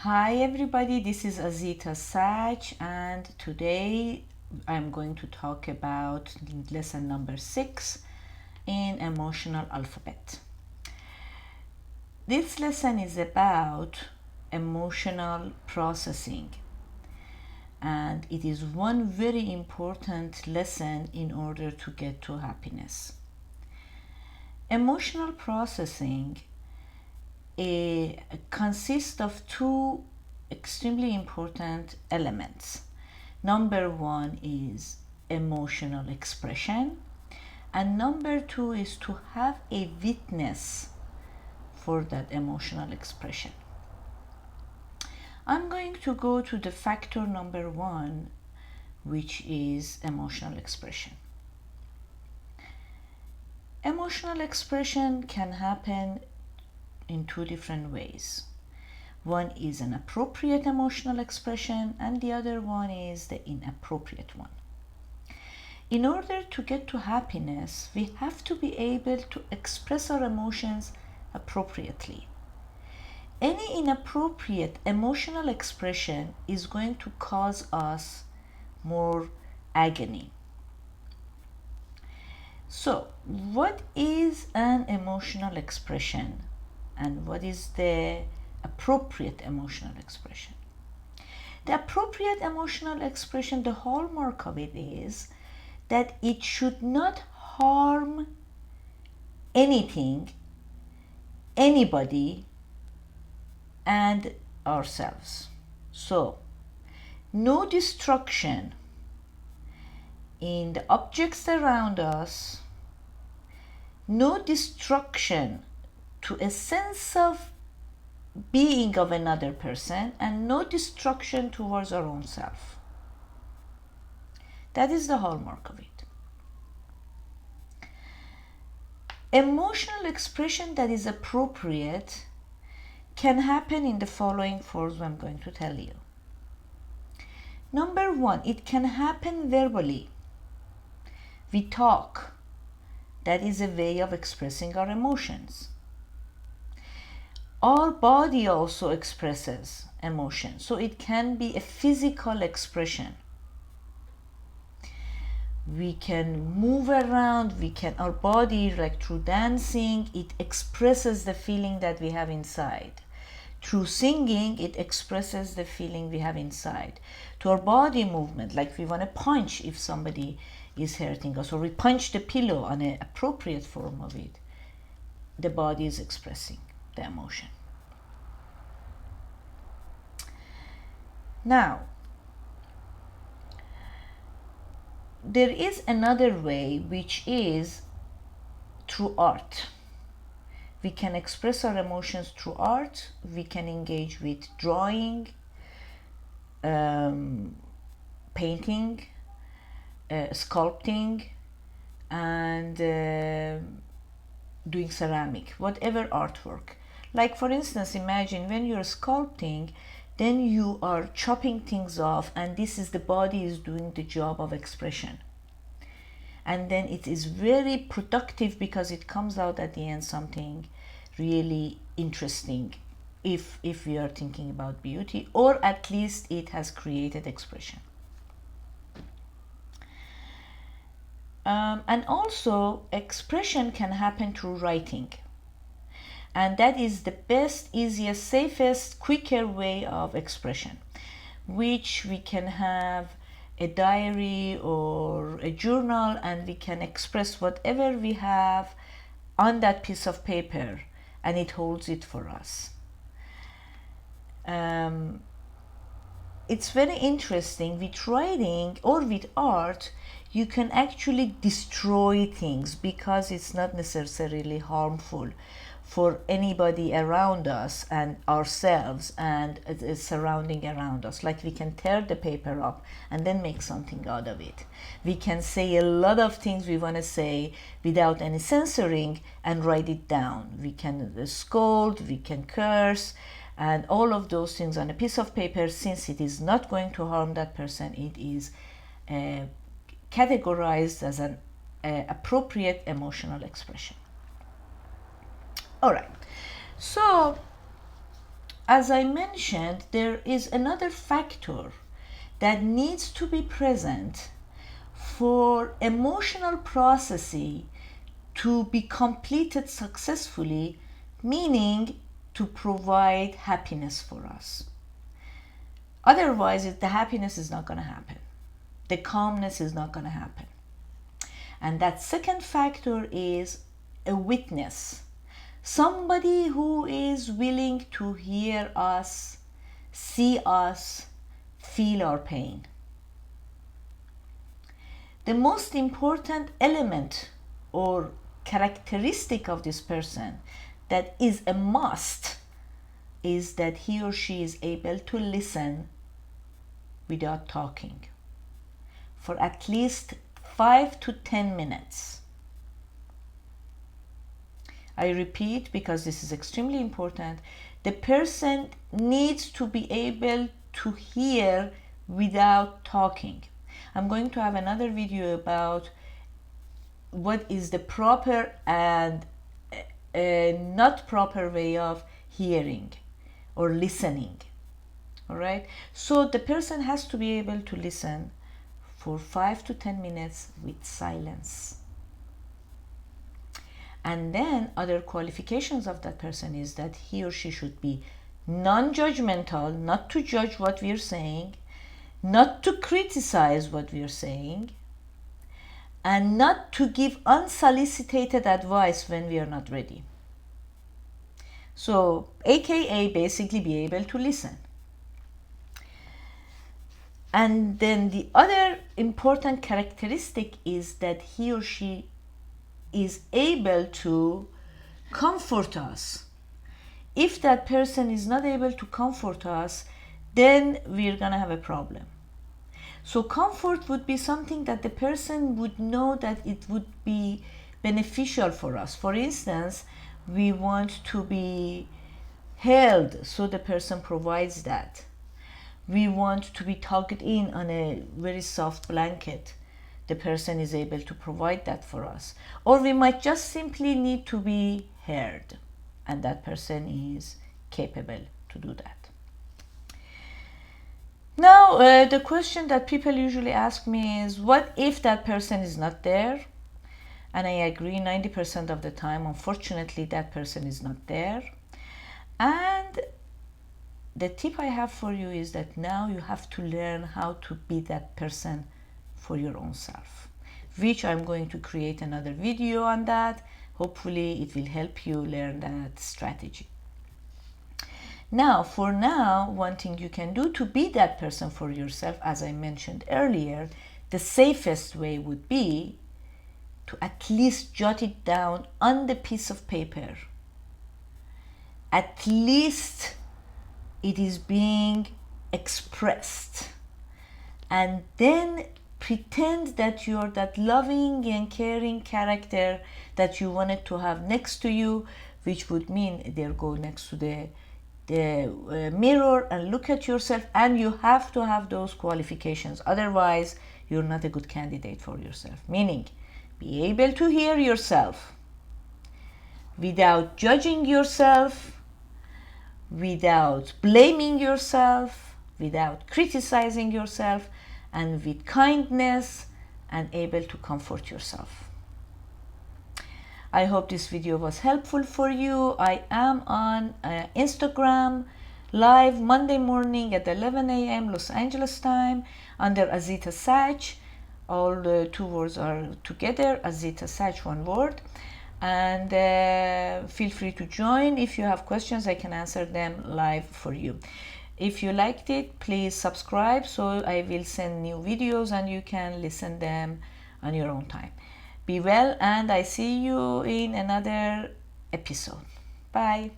Hi everybody, this is Azita Sach, and today I'm going to talk about lesson number 6 in emotional alphabet. This lesson is about emotional processing, and it is one very important lesson in order to get to happiness. Emotional processing consists of two extremely important elements. Number one is emotional expression, and number two is to have a witness for that emotional expression. I'm going to go to the factor number one, which is emotional expression. Emotional expression can happen in two different ways. One is an appropriate emotional expression, and the other one is the inappropriate one. In order to get to happiness, we have to be able to express our emotions appropriately. Any inappropriate emotional expression is going to cause us more agony. So, what is an emotional expression? And what is the appropriate emotional expression? The appropriate emotional expression, the hallmark of it is that it should not harm anything, anybody, and ourselves. So, no destruction in the objects around us, no destruction to a sense of being of another person, and no destruction towards our own self. That is the hallmark of it. Emotional expression that is appropriate can happen in the following forms I'm going to tell you. Number one, it can happen verbally. We talk. That is a way of expressing our emotions. Our body also expresses emotion, so it can be a physical expression. We can move around, our body, like through dancing, it expresses the feeling that we have inside. Through singing, it expresses the feeling we have inside. To our body movement, like we want to punch if somebody is hurting us, or we punch the pillow on an appropriate form of it, the body is expressing the emotion. Now, there is another way, which is through art. We can express our emotions through art. We can engage with drawing, painting, sculpting, and doing ceramic, whatever artwork. Like, for instance, imagine when you're sculpting, then you are chopping things off, and this is the body is doing the job of expression. And then it is very productive because it comes out at the end something really interesting, if we are thinking about beauty, or at least it has created expression. And also, expression can happen through writing. And that is the best, easiest, safest, quicker way of expression, which we can have a diary or a journal, and we can express whatever we have on that piece of paper, and it holds it for us. It's very interesting. With writing or with art, you can actually destroy things because it's not necessarily harmful for anybody around us and ourselves and surrounding around us. Like, we can tear the paper up and then make something out of it. We can say a lot of things we want to say without any censoring and write it down. We can scold, we can curse, and all of those things on a piece of paper. Since it is not going to harm that person, it is categorized as an appropriate emotional expression. All right, so as I mentioned, there is another factor that needs to be present for emotional processing to be completed successfully, meaning to provide happiness for us. Otherwise, the happiness is not going to happen. The calmness is not going to happen. And that second factor is a witness. Somebody who is willing to hear us, see us, feel our pain. The most important element or characteristic of this person that is a must is that he or she is able to listen without talking for at least 5 to 10 minutes. I repeat, because this is extremely important, the person needs to be able to hear without talking. I'm going to have another video about what is the proper and not proper way of hearing or listening. All right, so the person has to be able to listen for 5 to 10 minutes with silence. And then other qualifications of that person is that he or she should be non-judgmental, not to judge what we're saying, not to criticize what we're saying, and not to give unsolicited advice when we are not ready. So, AKA basically be able to listen. And then the other important characteristic is that he or she is able to comfort us. If that person is not able to comfort us, then we're gonna have a problem. So comfort would be something that the person would know that it would be beneficial for us. For instance, we want to be held, so the person provides that. We want to be tucked in on a very soft blanket. The person is able to provide that for us. Or we might just simply need to be heard, and that person is capable to do that. Now, the question that people usually ask me is, what if that person is not there? And I agree, 90% of the time, unfortunately, that person is not there. And the tip I have for you is that now you have to learn how to be that person for your own self, which I'm going to create another video on that. Hopefully it will help you learn that strategy. Now, for now, one thing you can do to be that person for yourself, as I mentioned earlier, the safest way would be to at least jot it down on the piece of paper. At least it is being expressed, and then pretend that you're that loving and caring character that you wanted to have next to you, which would mean they'll go next to the mirror and look at yourself, and you have to have those qualifications. Otherwise, you're not a good candidate for yourself. Meaning, be able to hear yourself without judging yourself, without blaming yourself, without criticizing yourself, and with kindness, and able to comfort yourself. I hope this video was helpful for you. I am on Instagram live Monday morning at 11 a.m. Los Angeles time under Azita Sach. All the two words are together, Azita Sach, one word. And feel free to join. If you have questions, I can answer them live for you. If you liked it, please subscribe, so I will send new videos and you can listen them on your own time. Be well, and I see you in another episode. Bye.